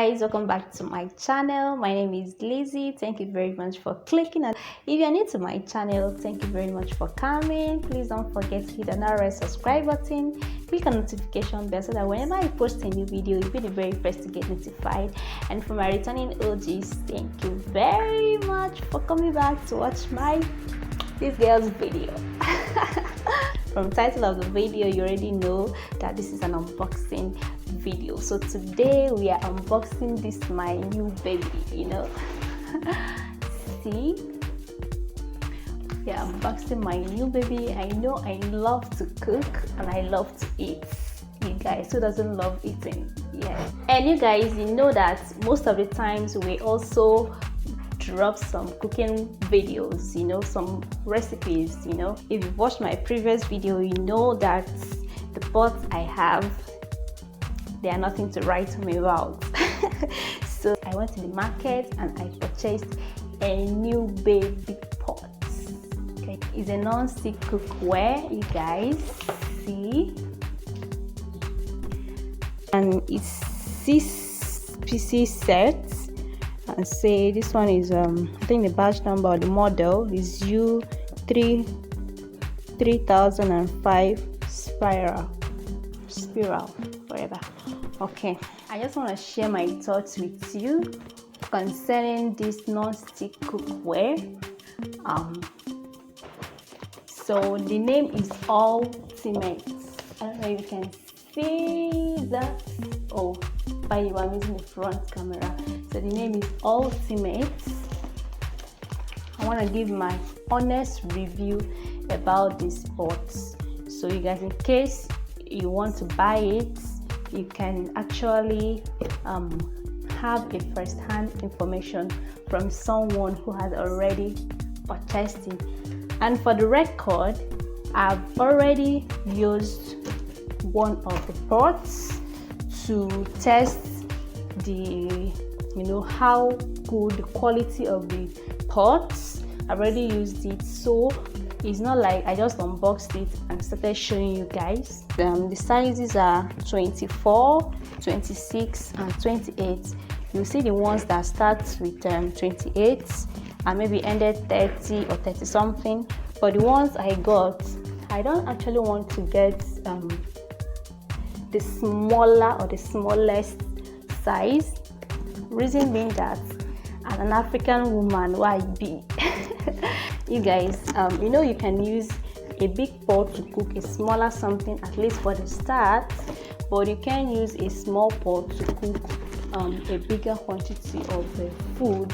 guys, welcome back to my channel. My name is Lizzie. Thank you very much for clicking on. If you're new to my channel, thank you very much for coming. Please don't forget to hit the red subscribe button, click on notification bell so that whenever I post a new video, you'll be the very first to get notified. And for my returning OGs, thank you very much for coming back to watch this girl's video. From the title of the video, you already know that this is an unboxing video. So today we are unboxing this my new baby, see, we are unboxing my new baby. I know I love to cook and I love to eat. You guys, who doesn't love eating? Yeah. And you guys, you know that most of the times we also drop some cooking videos, some recipes. If you've watched my previous video, you know that the pots I have, they are nothing to write home about. So I went to the market and I purchased a new baby pot. Okay, it's a non-stick cookware, you guys see, and it's 6 pieces set. And say this one is I think the batch number or the model is U3005 spiral whatever. Okay, I just want to share my thoughts with you concerning this non-stick cookware. So the name is Ultimate. I don't know if you can see that. Oh, by the way, I'm using the front camera. So the name is Ultimate. I want to give my honest review about this pot. So you guys, in case you want to buy it, you can actually have a first-hand information from someone who has already purchased it. And for the record, I've already used one of the pots to test the how good the quality of the pots. I've already used it, so it's not like I just unboxed it and started showing you guys. The sizes are 24, 26 and 28. You'll see the ones that start with 28 and maybe ended 30 or 30 something. But the ones I got, I don't actually want to get the smaller or the smallest size. Reason being that as an African woman, why be? You guys, you can use a big pot to cook a smaller something, at least for the start, but you can use a small pot to cook a bigger quantity of food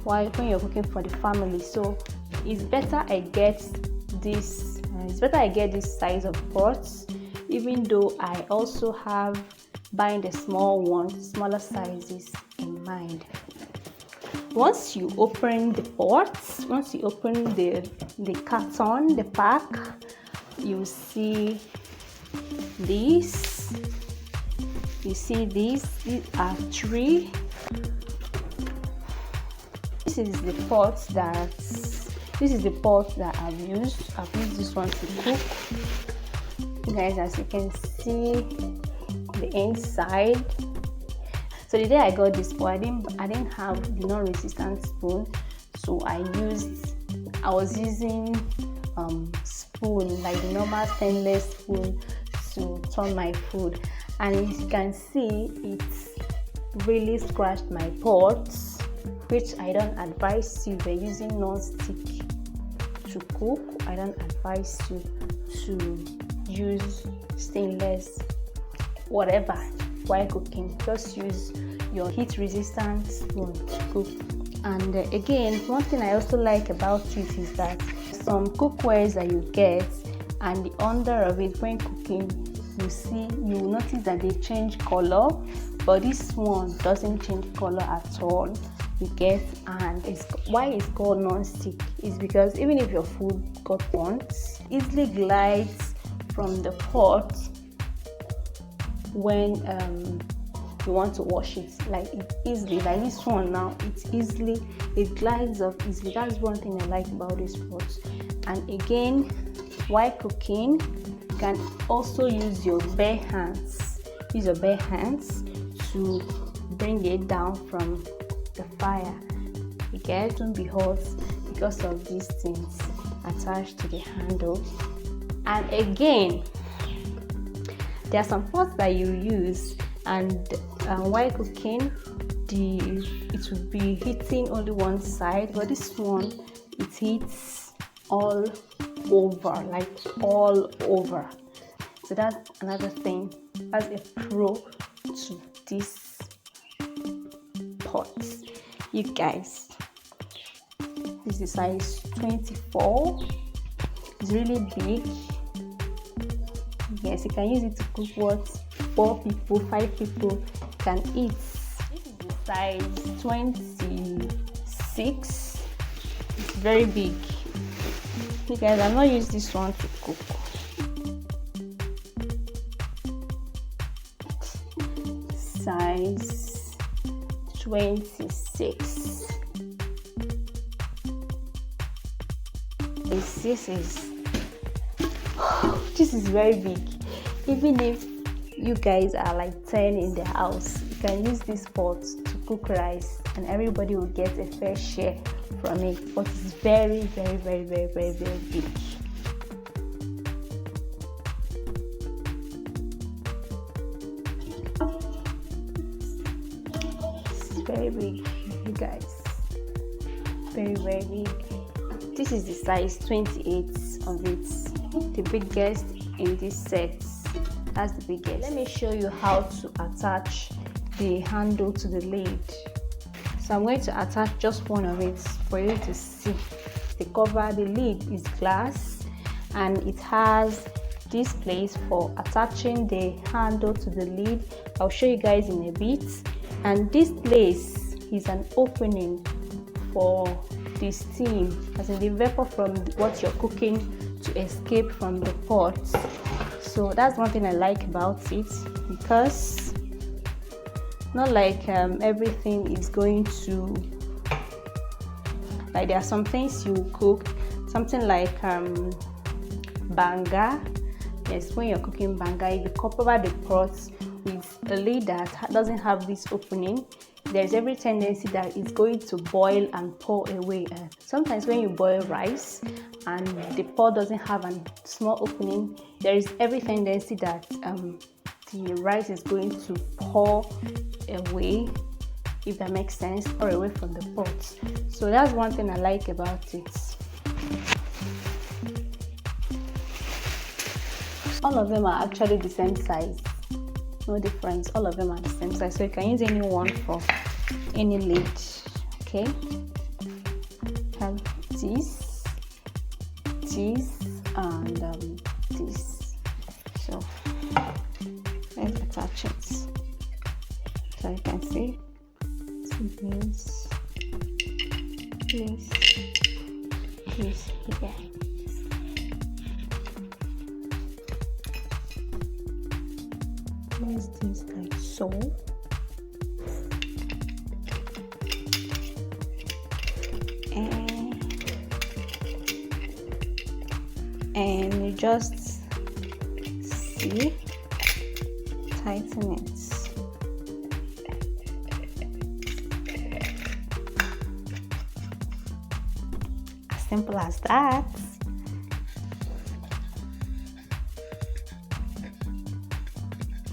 when you're cooking for the family. So it's better I get this. This size of pots, even though I also have buying the smaller sizes in mind. Once you open the pots, once you open the carton, the pack, you see these. You see these are 3. This is the pot that I've used. I've used this one to cook. Guys, as you can see the inside. So the day I got this pot, I didn't have the non-resistant spoon, so I was using spoon, like the normal stainless spoon, to turn my food. And as you can see, it's really scratched my pots, which I don't advise you. If you're using non-stick to cook, I don't advise you to use stainless whatever while cooking. Just use your heat resistant spoon to cook. And again, one thing I also like about it is that some cookwares that you get, and the under of it when cooking, you notice that they change color, but this one doesn't change color at all. You get, and why it's called non-stick is because even if your food got burnt, easily glides from the pot when you want to wash it, like easily. Like this one now, it glides up easily. That's one thing I like about this pot. And again, while cooking, you can also use your bare hands to bring it down from the fire. It won't be hot because of these things attached to the handle. And again, there are some pots that you use, and while cooking, it will be hitting only one side, but this one, it hits all over, like all over. So that's another thing, that's a pro to this pot. You guys, this is size 24. It's really big. Yes, you can use it to cook what 4 people, 5 people can eat. This is the size 26. It's very big. You guys, I'm not using this one to cook. Size 26. This is very big. Even if you guys are like 10 in the house, you can use this pot to cook rice and everybody will get a fair share from it. But it's very, very, very, very, very, very big. It's very big, you guys. Very, very big. This is the size 28 of it, the biggest in this set. That's the biggest. Let me show you how to attach the handle to the lid. So I'm going to attach just one of it for you to see. The cover, the lid is glass, and it has this place for attaching the handle to the lid. I'll show you guys in a bit. And this place is an opening for the steam, as in the vapor from what you're cooking, to escape from the pot. So that's one thing I like about it, because not like everything is going to, like there are some things you cook, something like banga. Yes, when you're cooking banga, if you cover the pot with a lid that doesn't have this opening, there's every tendency that it's going to boil and pour away. Sometimes when you boil rice and the pot doesn't have a small opening, there is every tendency that the rice is going to pour away, if that makes sense, or away from the pot. So that's one thing I like about it. All of them are actually the same size, no difference. All of them are the same size, so you can use any one for any lid. Okay, have this, and this. So let's attach it. So you can see this here. Place this like so. And you just see, tighten it. As simple as that.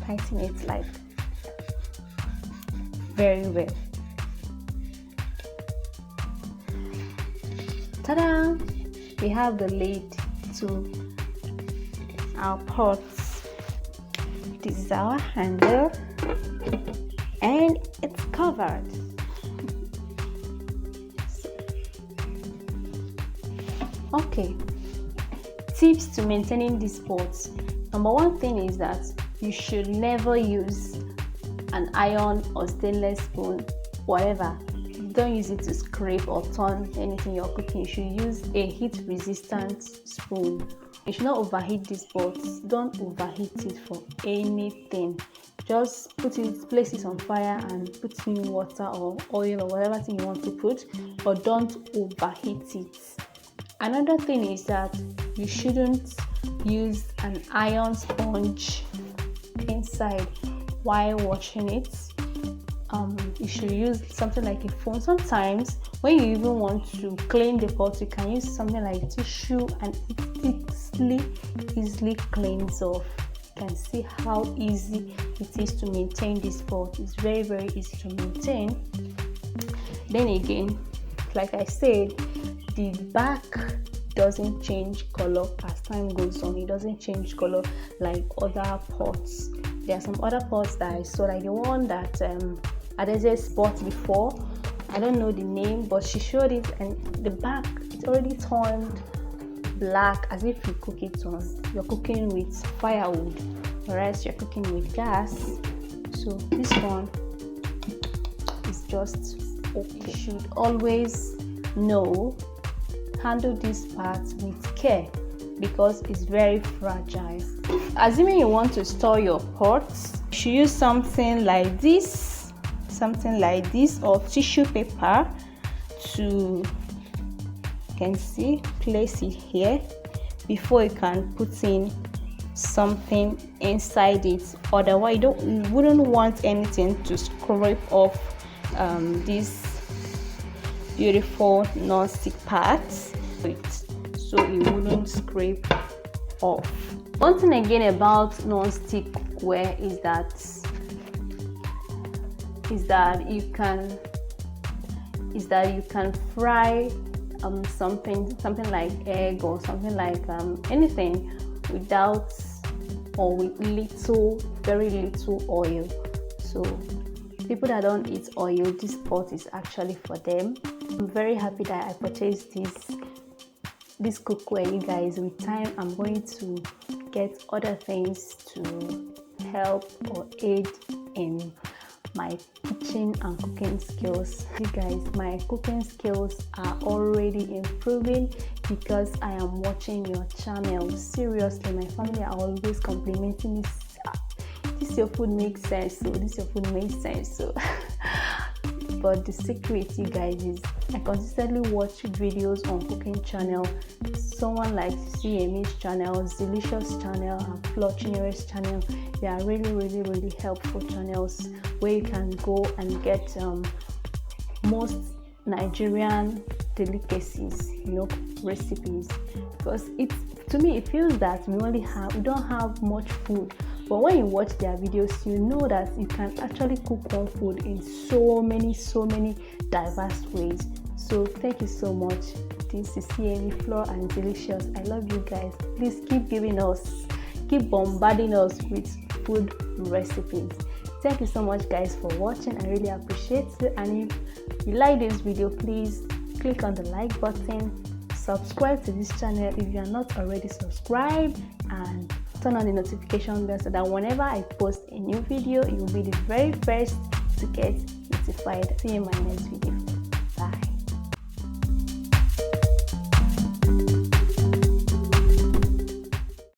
Tighten it like very well. Ta-da! We have the lid to our pots. This is our handle and it's covered. Okay, tips to maintaining these pots. Number one thing is that you should never use an iron or stainless spoon, whatever. Don't use it to scrape or turn anything you're cooking. You should use a heat resistant spoon. You should not overheat these pots. Don't overheat it for anything. Just place it on fire and put in water or oil or whatever thing you want to put, but don't overheat it. Another thing is that you shouldn't use an iron sponge inside while washing it. you should use something like a phone. Sometimes when you even want to clean the pot, you can use something like tissue and it easily cleans off. You can see how easy it is to maintain this pot. It's very, very easy to maintain. Then again, like I said, the back doesn't change color as time goes on. It doesn't change color like other pots. There are some other pots that I saw, like the one that GADGET bought before. I don't know the name, but she showed it, and the back, it's already turned black as if you cook it on, you're cooking with firewood, whereas you're cooking with gas. So this one is just okay. You should always handle this part with care because it's very fragile. Assuming you want to store your pots, you should use something like this or tissue paper to, you can see, place it here before you can put in something inside it. Otherwise you wouldn't want anything to scrape off this beautiful non-stick parts, so it wouldn't scrape off. One thing again about non-stick cookware is you can fry something like egg or something like anything without or with very little oil. So people that don't eat oil, this pot is actually for them. I'm very happy that I purchased this cookware, you guys. With time, I'm going to get other things to help or aid in my kitchen and cooking skills. You guys, my cooking skills are already improving because I am watching your channel. Seriously, my family are always complimenting me. This your food makes sense, so this your food makes sense. So but the secret, you guys, is I consistently watch videos on cooking channel. Someone like CME's channel, Delicious channel, and Flo Chinyere's channel. They are really helpful channels where you can go and get most Nigerian delicacies, recipes. Because to me it feels that we don't have much food. But when you watch their videos, you know that you can actually cook one food in so many diverse ways. So thank you so much. This is CME, Flo, and Delicious. I love you guys. Please keep bombarding us with food recipes. Thank you so much, guys, for watching. I really appreciate it. And if you like this video, please click on the like button, subscribe to this channel if you are not already subscribed, and turn on the notification bell so that whenever I post a new video, you will be the very first to get notified. See you in my next video.